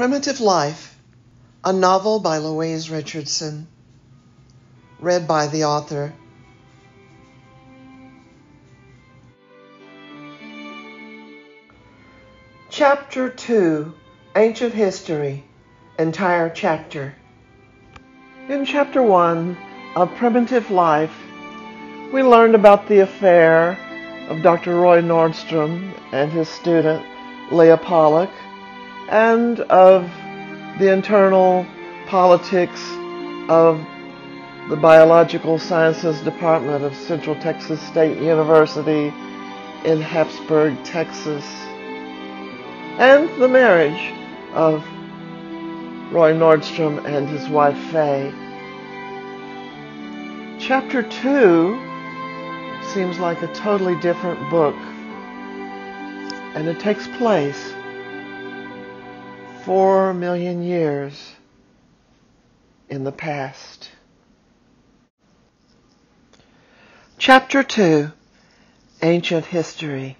Primitive Life, a novel by Louise Richardson, read by the author. Chapter 2, Ancient History, entire chapter. In Chapter 1 of Primitive Life, we learned about the affair of Dr. Roy Nordstrom and his student, Leah Pollock, and of the internal politics of the Biological Sciences Department of Central Texas State University in Habsburg, Texas, and the marriage of Roy Nordstrom and his wife, Faye. Chapter 2 seems like a totally different book, and it takes place 4 million years in the past. Chapter 2, Ancient History.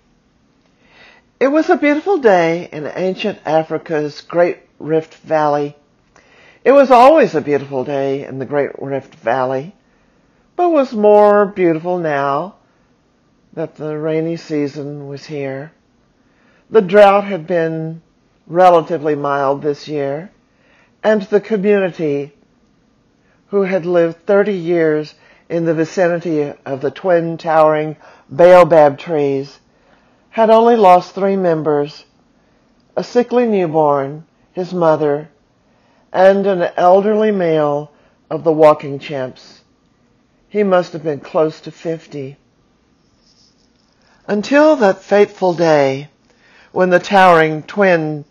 It was a beautiful day in ancient Africa's Great Rift Valley. It was always a beautiful day in the Great Rift Valley, but was more beautiful now that the rainy season was here. The drought had been relatively mild this year, and the community, who had lived 30 years in the vicinity of the twin towering baobab trees, had only lost 3 members: a sickly newborn, his mother, and an elderly male of the walking chimps. He must have been close to 50. Until that fateful day when the towering twin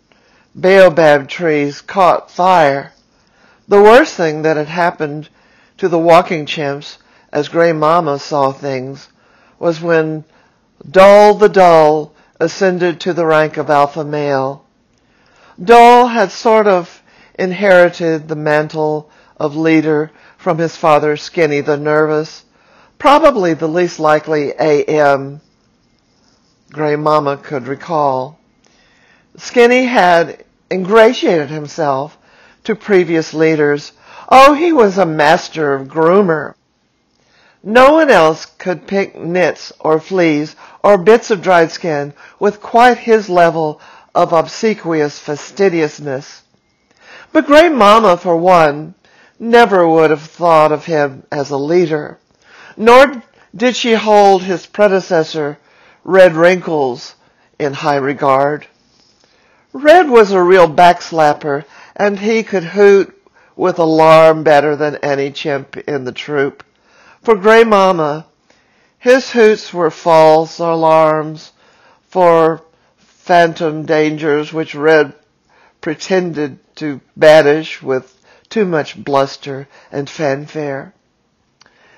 baobab trees caught fire, the worst thing that had happened to the walking chimps, as Gray Mama saw things, was when Dull the Dull ascended to the rank of alpha male. Dull had sort of inherited the mantle of leader from his father, Skinny the Nervous, probably the least likely AM Gray Mama could recall. Skinny had ingratiated himself to previous leaders. Oh, he was a master of groomer. No one else could pick nits or fleas or bits of dried skin with quite his level of obsequious fastidiousness. But Gray Mama, for one, never would have thought of him as a leader, nor did she hold his predecessor, Red Wrinkles, in high regard. Red was a real backslapper, and he could hoot with alarm better than any chimp in the troop. For Gray Mama, his hoots were false alarms for phantom dangers which Red pretended to banish with too much bluster and fanfare.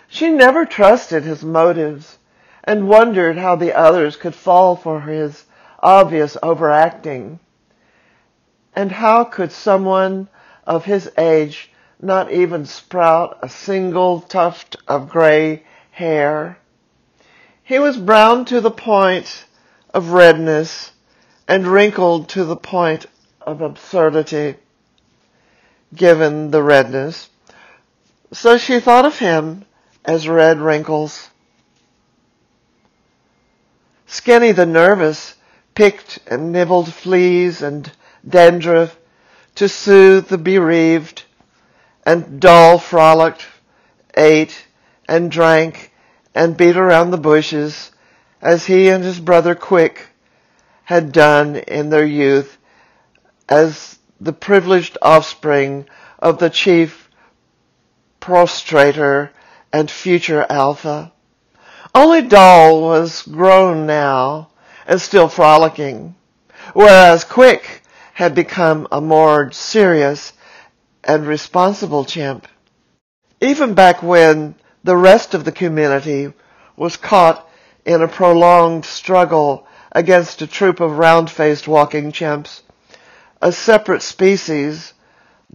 She never trusted his motives and wondered how the others could fall for his obvious overacting. And how could someone of his age not even sprout a single tuft of gray hair? He was brown to the point of redness and wrinkled to the point of absurdity, given the redness. So she thought of him as Red Wrinkles. Skinny the Nervous picked and nibbled fleas and dandruff to soothe the bereaved, and Dull frolicked, ate, and drank, and beat around the bushes, as he and his brother Quick had done in their youth as the privileged offspring of the chief prostrator and future alpha. Only Dull was grown now and still frolicking, whereas Quick had become a more serious and responsible chimp. Even back when the rest of the community was caught in a prolonged struggle against a troop of round-faced walking chimps, a separate species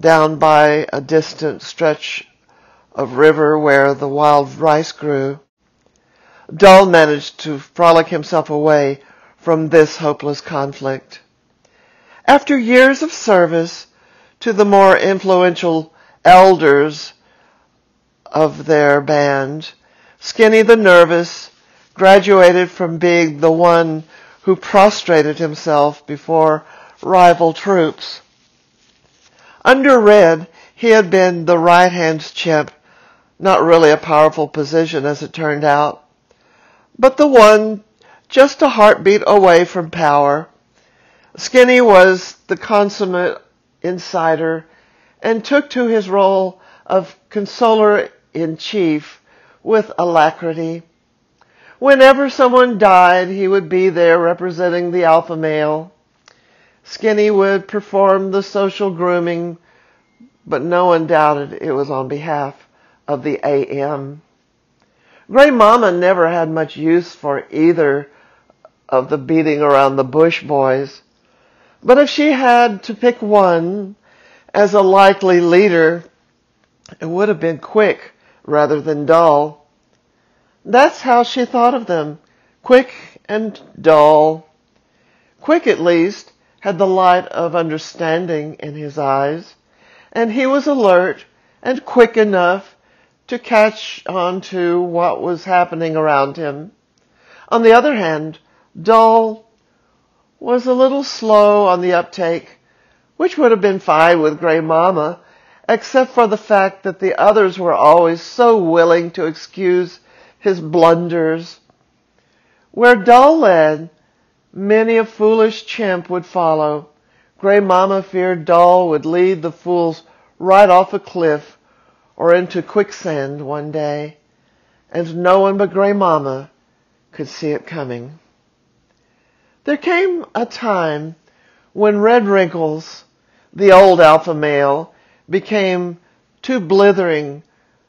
down by a distant stretch of river where the wild rice grew, Dull managed to frolic himself away from this hopeless conflict. After years of service to the more influential elders of their band, Skinny the Nervous graduated from being the one who prostrated himself before rival troops. Under Red, he had been the right-hand chimp, not really a powerful position as it turned out, but the one just a heartbeat away from power. Skinny was the consummate insider and took to his role of consoler-in-chief with alacrity. Whenever someone died, he would be there representing the alpha male. Skinny would perform the social grooming, but no one doubted it was on behalf of the AM. Gray Mama never had much use for either of the beating around the bush boys, but if she had to pick one as a likely leader, it would have been Quick rather than Dull. That's how she thought of them, quick and dull. Quick, at least, had the light of understanding in his eyes, and he was alert and quick enough to catch on to what was happening around him. On the other hand, Dull was a little slow on the uptake, which would have been fine with Gray Mama, except for the fact that the others were always so willing to excuse his blunders. Where Dull led, many a foolish chimp would follow. Gray Mama feared Dull would lead the fools right off a cliff or into quicksand one day, and no one but Gray Mama could see it coming. There came a time when Red Wrinkles, the old alpha male, became too blithering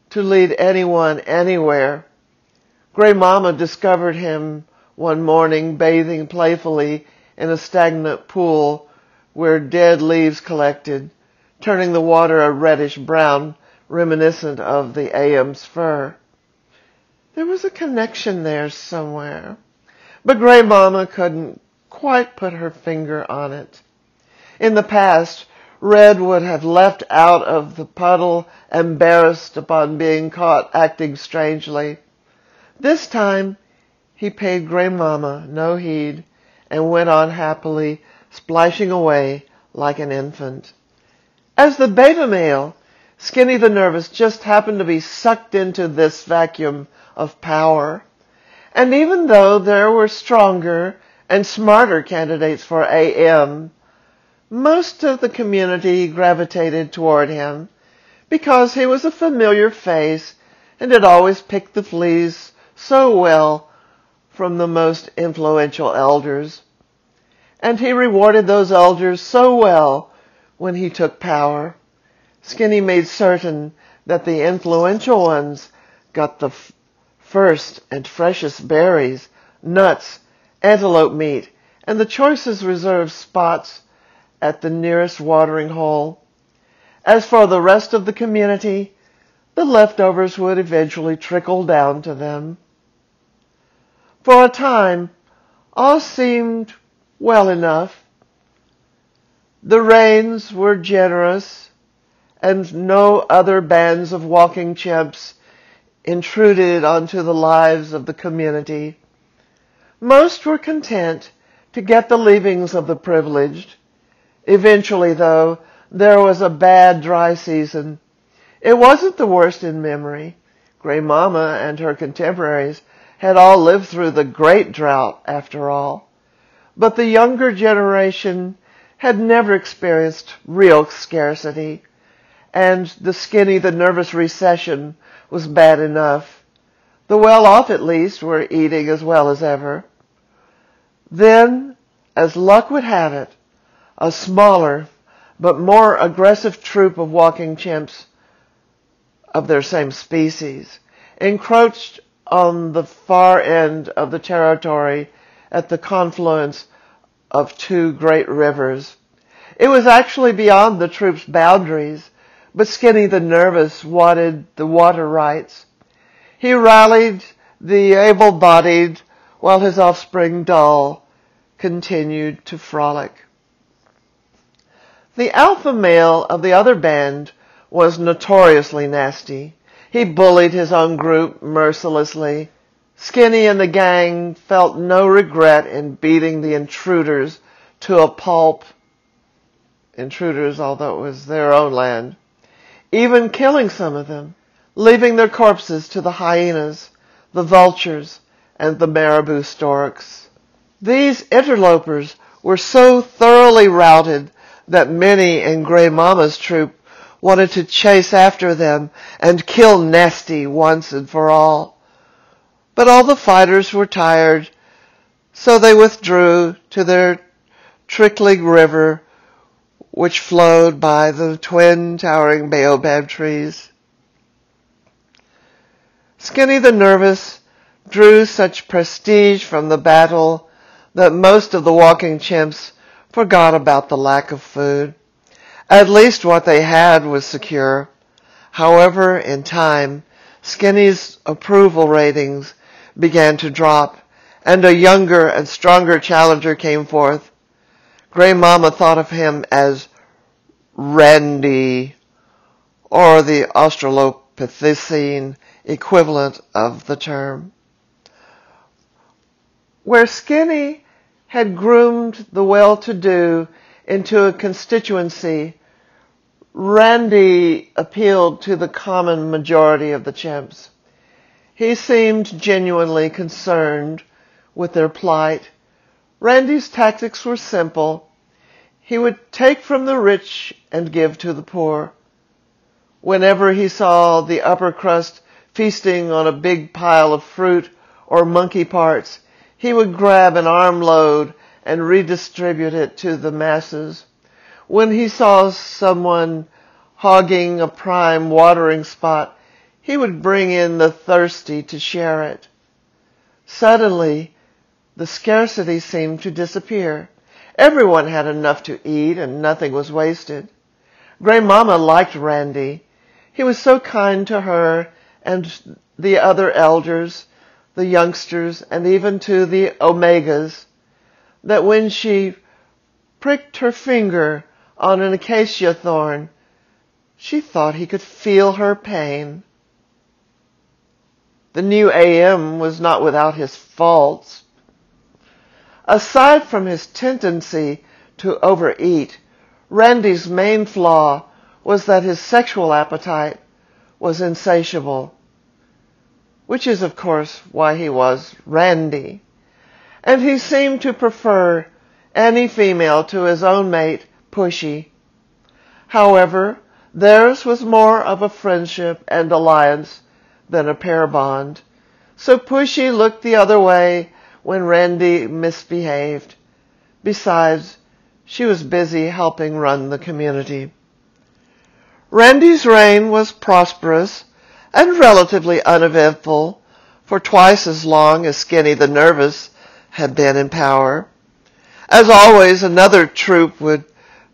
to lead anyone anywhere. Gray Mama discovered him one morning bathing playfully in a stagnant pool where dead leaves collected, turning the water a reddish brown, reminiscent of the AM's fur. There was a connection there somewhere, but Gray Mama couldn't quite put her finger on it. In the past, Red would have leapt out of the puddle, embarrassed upon being caught acting strangely. This time, he paid Gray Mama no heed and went on happily, splashing away like an infant. As the beta male, Skinny the Nervous just happened to be sucked into this vacuum of power. And even though there were stronger and smarter candidates for AM, most of the community gravitated toward him because he was a familiar face and had always picked the fleas so well from the most influential elders. And he rewarded those elders so well when he took power. Skinny made certain that the influential ones got the first and freshest berries, nuts, antelope meat, and the choicest reserved spots at the nearest watering hole. As for the rest of the community, the leftovers would eventually trickle down to them. For a time, all seemed well enough. The rains were generous, and no other bands of walking chimps intruded onto the lives of the community. Most were content to get the leavings of the privileged. Eventually, though, there was a bad dry season. It wasn't the worst in memory. Gray Mama and her contemporaries had all lived through the Great Drought, after all. But the younger generation had never experienced real scarcity, and the Skinny the Nervous recession was bad enough. The well-off, at least, were eating as well as ever. Then, as luck would have it, a smaller but more aggressive troop of walking chimps of their same species encroached on the far end of the territory at the confluence of two great rivers. It was actually beyond the troop's boundaries, but Skinny the Nervous wanted the water rights. He rallied the able-bodied while his offspring Dull continued to frolic. The alpha male of the other band was notoriously nasty. He bullied his own group mercilessly. Skinny and the gang felt no regret in beating the intruders to a pulp. Intruders, although it was their own land. Even killing some of them, leaving their corpses to the hyenas, the vultures, and the marabou storks. These interlopers were so thoroughly routed that many in Grey Mama's troop wanted to chase after them and kill Nasty once and for all. But all the fighters were tired, so they withdrew to their trickling river, which flowed by the twin towering baobab trees. Skinny the Nervous drew such prestige from the battle that most of the walking chimps forgot about the lack of food. At least what they had was secure. However, in time, Skinny's approval ratings began to drop, and a younger and stronger challenger came forth. Grey Mama thought of him as Randy, or the Australopithecine equivalent of the term. Where Skinny had groomed the well-to-do into a constituency, Randy appealed to the common majority of the chimps. He seemed genuinely concerned with their plight. Randy's tactics were simple. He would take from the rich and give to the poor. Whenever he saw the upper crust feasting on a big pile of fruit or monkey parts, he would grab an armload and redistribute it to the masses. When he saw someone hogging a prime watering spot, he would bring in the thirsty to share it. Suddenly, the scarcity seemed to disappear. Everyone had enough to eat and nothing was wasted. Grey Mama liked Randy. He was so kind to her and the other elders, the youngsters, and even to the omegas, that when she pricked her finger on an acacia thorn, she thought he could feel her pain. The new AM was not without his faults. Aside from his tendency to overeat, Randy's main flaw was that his sexual appetite was insatiable, which is, of course, why he was Randy. And he seemed to prefer any female to his own mate, Pushy. However, theirs was more of a friendship and alliance than a pair bond, so Pushy looked the other way when Randy misbehaved. Besides, she was busy helping run the community. Randy's reign was prosperous and relatively uneventful for twice as long as Skinny the Nervous had been in power. As always, another troop would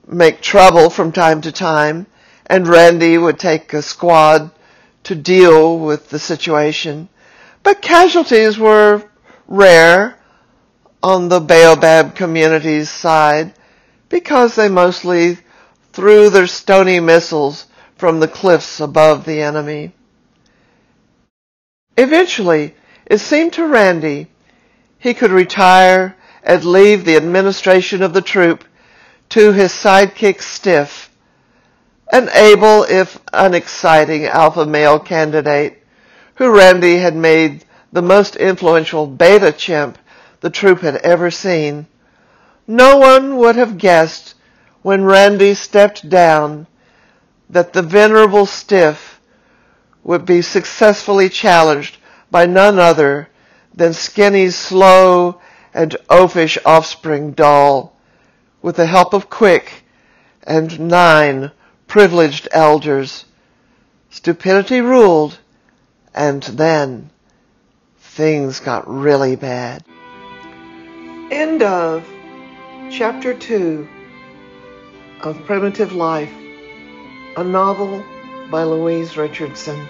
make trouble from time to time, and Randy would take a squad to deal with the situation. But casualties were rare on the baobab community's side because they mostly threw their stony missiles from the cliffs above the enemy. Eventually, it seemed to Randy he could retire and leave the administration of the troop to his sidekick Stiff, an able if unexciting alpha male candidate who Randy had made the most influential beta chimp the troop had ever seen. No one would have guessed when Randy stepped down that the venerable Stiff would be successfully challenged by none other than Skinny's slow and oafish offspring Doll, with the help of Quick and 9 privileged elders. Stupidity ruled, and then things got really bad. End of Chapter 2 of Primitive Life, a novel by Louise Richardson.